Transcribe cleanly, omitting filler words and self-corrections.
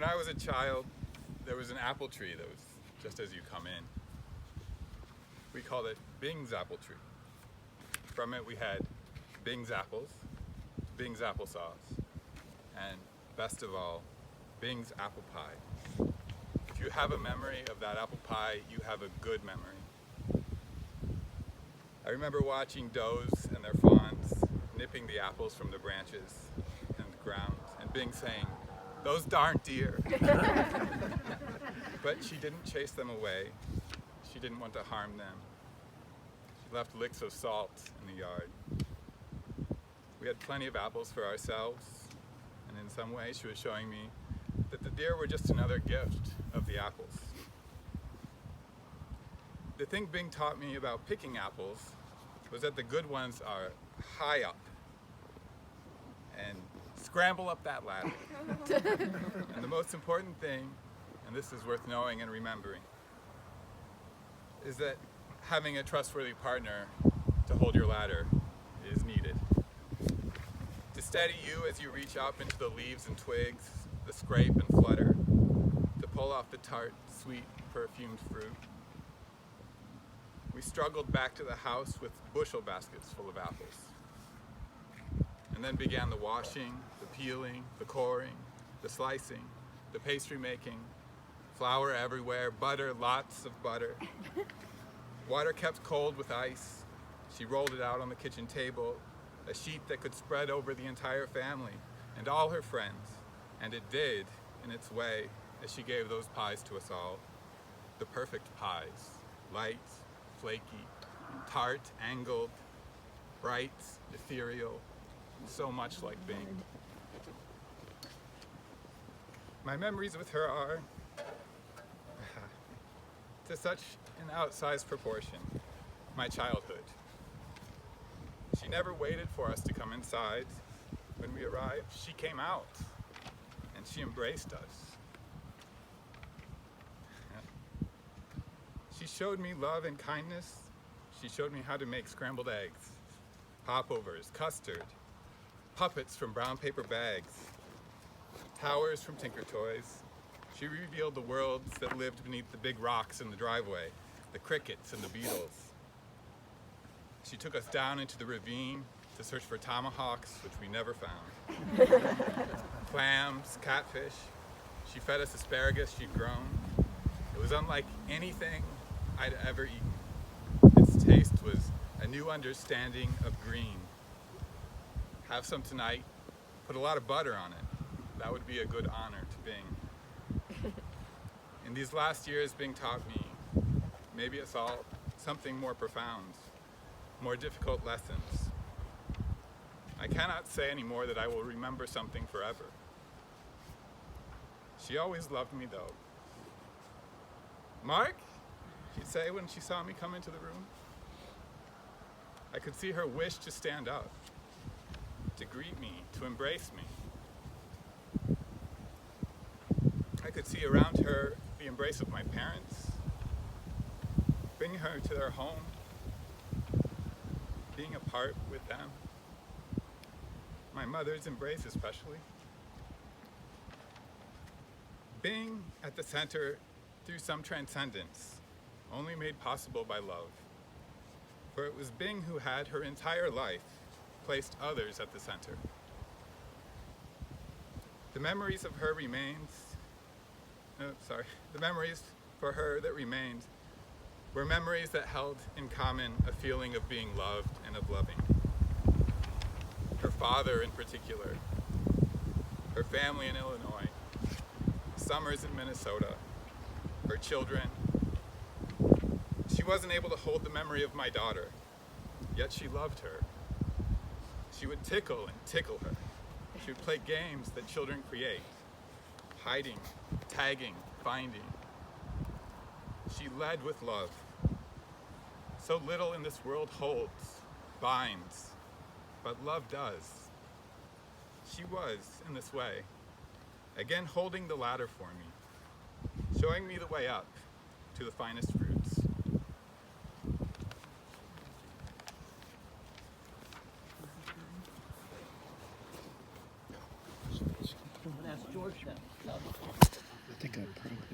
When I was a child, there was an apple tree that was just as you come in. We called it Bing's apple tree. From it we had Bing's apples, Bing's applesauce, and best of all, Bing's apple pie. If you have a memory of that apple pie, you have a good memory. I remember watching does and their fawns nipping the apples from the branches and the ground, and Bing saying, "Those darn deer." But she didn't chase them away. She didn't want to harm them. She left licks of salt in the yard. We had plenty of apples for ourselves, and in some way she was showing me that the deer were just another gift of the apples. The thing Bing taught me about picking apples was that the good ones are high up and scramble up that ladder. And the most important thing, and this is worth knowing and remembering, is that having a trustworthy partner to hold your ladder is needed. To steady you as you reach up into the leaves and twigs, the scrape and flutter, to pull off the tart, sweet, perfumed fruit. We struggled back to the house with bushel baskets full of apples. And then began the washing, the peeling, the coring, the slicing, the pastry making, flour everywhere, butter, lots of butter. Water kept cold with ice. She rolled it out on the kitchen table, a sheet that could spread over the entire family and all her friends. And it did, in its way, as she gave those pies to us all. The perfect pies, light, flaky, tart, angled, bright, ethereal, so much like Bing. My memories with her are, to such an outsized proportion, my childhood. She never waited for us to come inside. When we arrived, she came out and she embraced us. She showed me love and kindness. She showed me how to make scrambled eggs, popovers, custard, puppets from brown paper bags, towers from Tinker Toys. She revealed the worlds that lived beneath the big rocks in the driveway, the crickets and the beetles. She took us down into the ravine to search for tomahawks, which we never found. Clams, catfish. She fed us asparagus she'd grown. It was unlike anything I'd ever eaten. Its taste was a new understanding of green. Have some tonight, put a lot of butter on it. That would be a good honor to Bing. In these last years, Bing taught me, maybe us all, something more profound, more difficult lessons. I cannot say anymore that I will remember something forever. She always loved me though. "Mark," she'd say when she saw me come into the room. I could see her wish to stand up, to greet me, to embrace me. I could see around her the embrace of my parents, bringing her to their home, being apart with them. My mother's embrace especially. Being at the center through some transcendence, only made possible by love. For it was Bing who had her entire life placed others at the center. The memories of her the memories for her that remained were memories that held in common a feeling of being loved and of loving. Her father in particular, her family in Illinois, summers in Minnesota, her children. She wasn't able to hold the memory of my daughter, yet she loved her. She would tickle and tickle her. She would play games that children create, hiding, tagging, finding. She led with love. So little in this world holds, binds, but love does. She was, in this way, again holding the ladder for me, showing me the way up to the finest fruits. Ask George now. think I probably could.